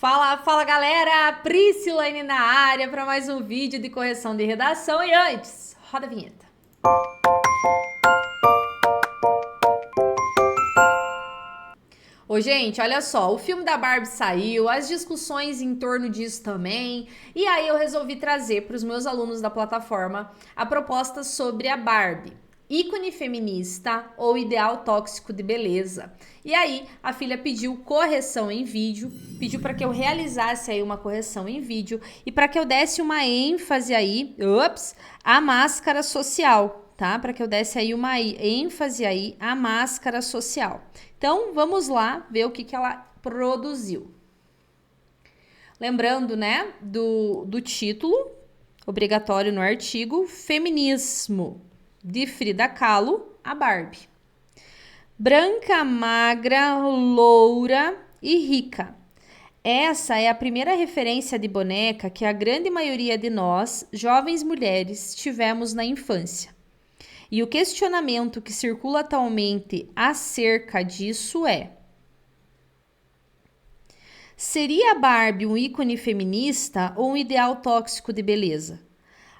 Fala, fala galera! Priscilane na área para mais um vídeo de correção de redação. E antes, roda a vinheta. Ô, gente, olha só, o filme da Barbie saiu, as discussões em torno disso também, e aí eu resolvi trazer para os meus alunos da plataforma a proposta sobre a Barbie. Ícone feminista ou ideal tóxico de beleza. E aí, a filha pediu correção em vídeo, pediu para que eu realizasse aí uma correção em vídeo e para que eu desse uma ênfase aí, à máscara social, tá? Para que eu desse aí uma ênfase aí à máscara social. Então, vamos lá ver o que ela produziu. Lembrando, né, do título, obrigatório no artigo, Feminismo, de Frida Kahlo, a Barbie. Branca, magra, loura e rica. Essa é a primeira referência de boneca que a grande maioria de nós, jovens mulheres, tivemos na infância. E o questionamento que circula atualmente acerca disso é: seria a Barbie um ícone feminista ou um ideal tóxico de beleza?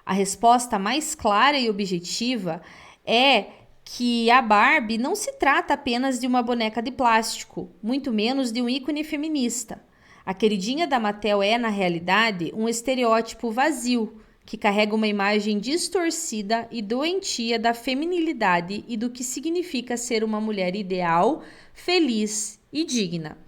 A resposta mais clara e objetiva é que a Barbie não se trata apenas de uma boneca de plástico, muito menos de um ícone feminista. A queridinha da Mattel é, na realidade, um estereótipo vazio, que carrega uma imagem distorcida e doentia da feminilidade e do que significa ser uma mulher ideal, feliz e digna.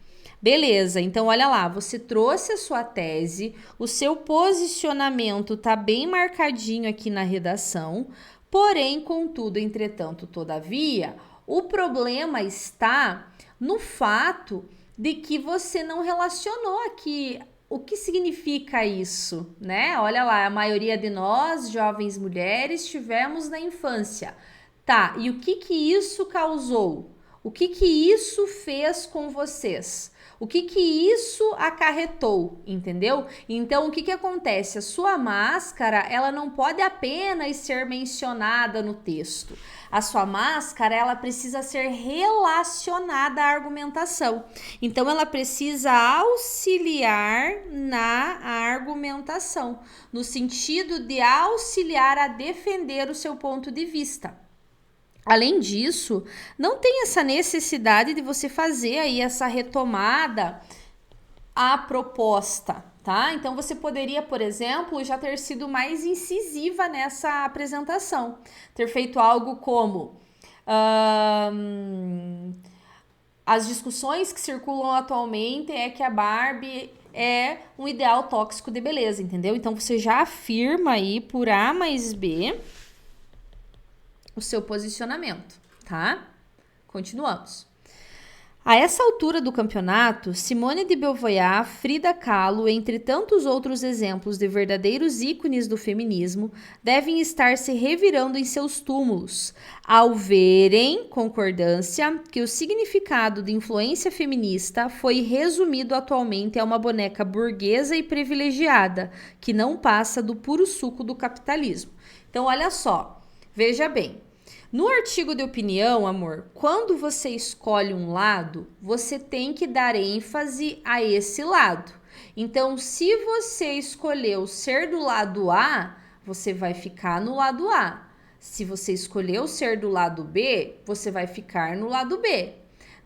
Beleza, então olha lá, você trouxe a sua tese, o seu posicionamento tá bem marcadinho aqui na redação, porém, contudo, entretanto, todavia, o problema está no fato de que você não relacionou aqui o que significa isso, né? Olha lá, a maioria de nós, jovens mulheres, tivemos na infância. Tá, e o que isso causou? O que isso fez com vocês? O que isso acarretou, entendeu? Então, o que acontece? A sua máscara, ela não pode apenas ser mencionada no texto. A sua máscara, ela precisa ser relacionada à argumentação. Então, ela precisa auxiliar na argumentação, no sentido de auxiliar a defender o seu ponto de vista. Além disso, não tem essa necessidade de você fazer aí essa retomada à proposta, tá? Então, você poderia, por exemplo, já ter sido mais incisiva nessa apresentação. Ter feito algo como... as discussões que circulam atualmente é que a Barbie é um ideal tóxico de beleza, entendeu? Então, você já afirma aí por A mais B o seu posicionamento, tá? Continuamos. A essa altura do campeonato, Simone de Beauvoir, Frida Kahlo, entre tantos outros exemplos de verdadeiros ícones do feminismo, devem estar se revirando em seus túmulos, ao verem, concordância, que o significado de influência feminista foi resumido atualmente a uma boneca burguesa e privilegiada, que não passa do puro suco do capitalismo. Então, olha só. Veja bem, no artigo de opinião, amor, quando você escolhe um lado, você tem que dar ênfase a esse lado. Então, se você escolheu ser do lado A, você vai ficar no lado A. Se você escolheu ser do lado B, você vai ficar no lado B.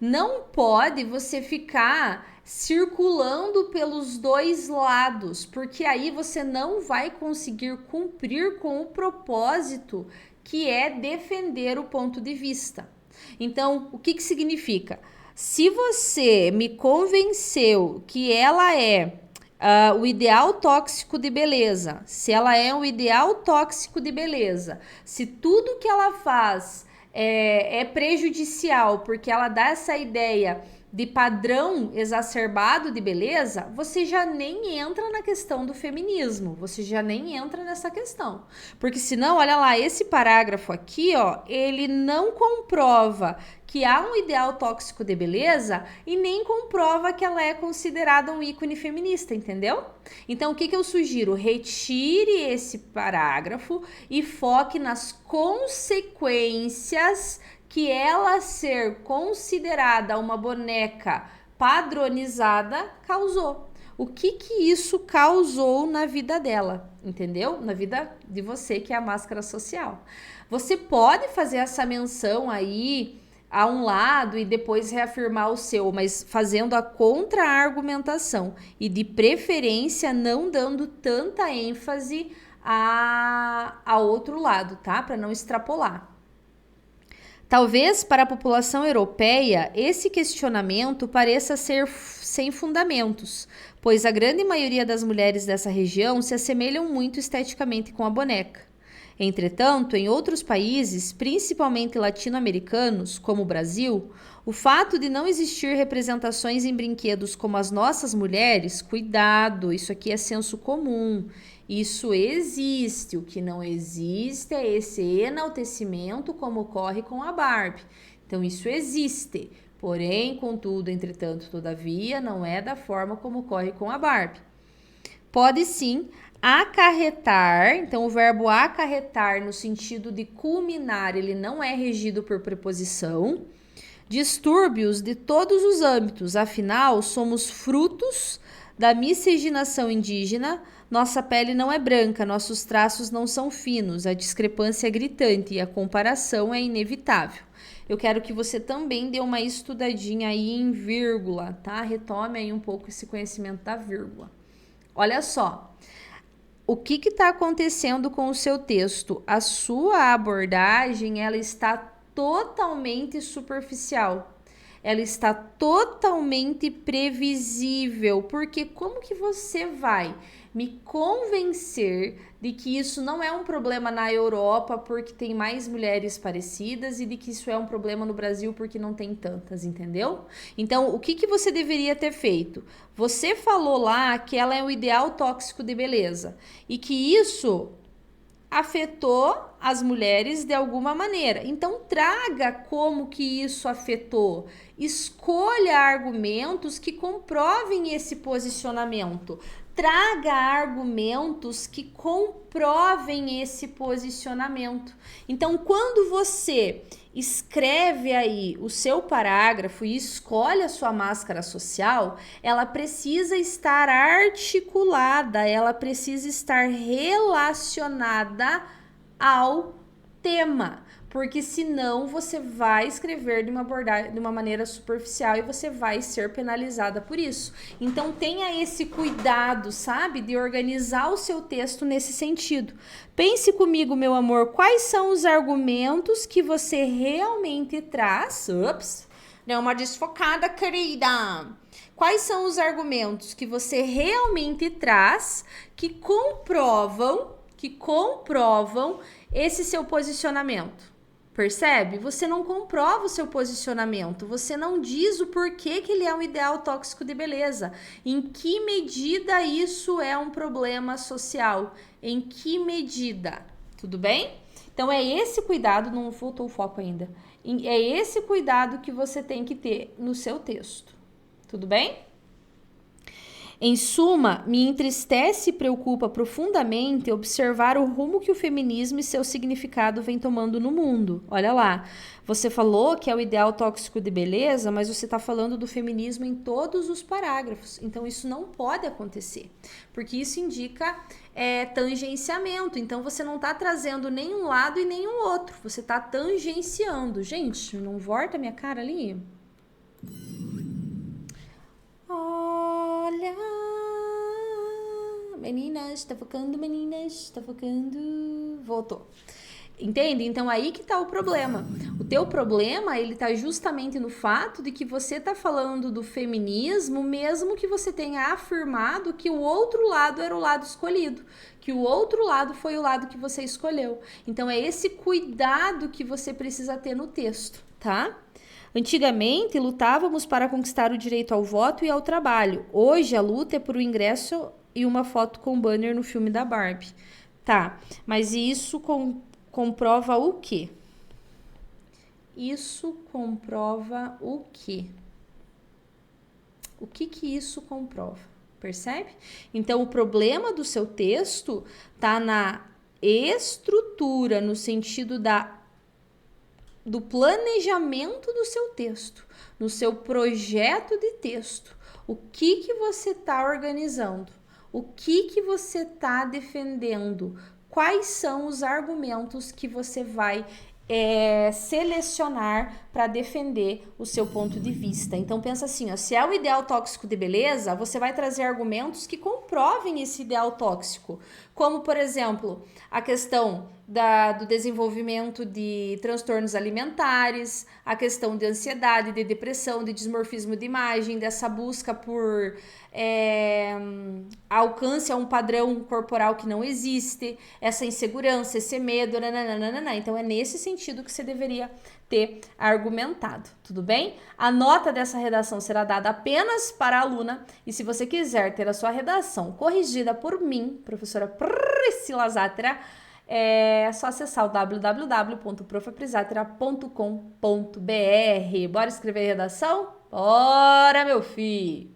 Não pode você ficar circulando pelos dois lados, porque aí você não vai conseguir cumprir com o propósito que é defender o ponto de vista. Então, o que significa? Se você me convenceu que ela é o ideal tóxico de beleza, se ela é um ideal tóxico de beleza, se tudo que ela faz é prejudicial, porque ela dá essa ideia de padrão exacerbado de beleza, você já nem entra na questão do feminismo, você já nem entra nessa questão. Porque senão, olha lá, esse parágrafo aqui, ó, ele não comprova que há um ideal tóxico de beleza e nem comprova que ela é considerada um ícone feminista, entendeu? Então, o que eu sugiro? Retire esse parágrafo e foque nas consequências que ela ser considerada uma boneca padronizada causou. O que isso causou na vida dela, entendeu? Na vida de você, que é a máscara social. Você pode fazer essa menção aí a um lado e depois reafirmar o seu, mas fazendo a contra-argumentação e de preferência não dando tanta ênfase a outro lado, tá? Para não extrapolar. Talvez para a população europeia esse questionamento pareça ser sem fundamentos, pois a grande maioria das mulheres dessa região se assemelham muito esteticamente com a boneca. Entretanto, em outros países, principalmente latino-americanos, como o Brasil, o fato de não existir representações em brinquedos como as nossas mulheres, cuidado, isso aqui é senso comum. Isso existe, o que não existe é esse enaltecimento como ocorre com a Barbie. Então isso existe, porém, contudo, entretanto, todavia, não é da forma como ocorre com a Barbie. Pode sim acarretar, então o verbo acarretar no sentido de culminar, ele não é regido por preposição, distúrbios de todos os âmbitos, afinal, somos frutos da miscigenação indígena, nossa pele não é branca, nossos traços não são finos, a discrepância é gritante e a comparação é inevitável. Eu quero que você também dê uma estudadinha aí em vírgula, tá? Retome aí um pouco esse conhecimento da vírgula. Olha só, o que está acontecendo com o seu texto? A sua abordagem, ela está totalmente superficial. Ela está totalmente previsível, porque como que você vai me convencer de que isso não é um problema na Europa porque tem mais mulheres parecidas e de que isso é um problema no Brasil porque não tem tantas, entendeu? Então, o que você deveria ter feito? Você falou lá que ela é o ideal tóxico de beleza e que isso afetou as mulheres de alguma maneira. Então, traga como que isso afetou. Escolha argumentos que comprovem esse posicionamento. Traga argumentos que comprovem esse posicionamento. Então, quando você escreve aí o seu parágrafo e escolhe a sua máscara social, ela precisa estar articulada, ela precisa estar relacionada ao tema, porque senão você vai escrever de uma maneira superficial e você vai ser penalizada por isso. Então tenha esse cuidado, sabe, de organizar o seu texto nesse sentido. Pense comigo, meu amor, quais são os argumentos que você realmente traz? Ups, deu uma desfocada, querida. Quais são os argumentos que você realmente traz que comprovam esse seu posicionamento? Percebe? Você não comprova o seu posicionamento, você não diz o porquê que ele é um ideal tóxico de beleza, em que medida isso é um problema social, em que medida, tudo bem? Então é esse cuidado, não voltou o foco ainda, é esse cuidado que você tem que ter no seu texto, tudo bem? Em suma, me entristece e preocupa profundamente observar o rumo que o feminismo e seu significado vem tomando no mundo. Olha lá, você falou que é o ideal tóxico de beleza, mas você está falando do feminismo em todos os parágrafos. Então, isso não pode acontecer, porque isso indica tangenciamento. Então, você não está trazendo nenhum lado e nenhum outro. Você está tangenciando. Gente, não volta a minha cara ali? Olha, meninas, tá focando, voltou. Entende? Então aí que tá o problema. O teu problema, ele tá justamente no fato de que você tá falando do feminismo, mesmo que você tenha afirmado que o outro lado era o lado escolhido, que o outro lado foi o lado que você escolheu. Então é esse cuidado que você precisa ter no texto, tá? Antigamente, lutávamos para conquistar o direito ao voto e ao trabalho. Hoje, a luta é por um ingresso e uma foto com banner no filme da Barbie. Tá, mas isso comprova o quê? Isso comprova o quê? O que isso comprova? Percebe? Então, o problema do seu texto tá na estrutura, no sentido da do planejamento do seu texto, no seu projeto de texto. O que você está organizando? O que você está defendendo? Quais são os argumentos que você vai selecionar para defender o seu ponto de vista? Então pensa assim, ó, se é o ideal tóxico de beleza, você vai trazer argumentos que comprovem esse ideal tóxico, como por exemplo, a questão do desenvolvimento de transtornos alimentares, a questão de ansiedade, de depressão, de dismorfismo de imagem, dessa busca por alcance a um padrão corporal que não existe, essa insegurança, esse medo, nananana. Então é nesse sentido que você deveria ter argumentado, tudo bem? A nota dessa redação será dada apenas para a aluna, e se você quiser ter a sua redação corrigida por mim, professora Priscila Zátera, é só acessar o www.profaprisatera.com.br. Bora escrever redação? Bora, meu filho!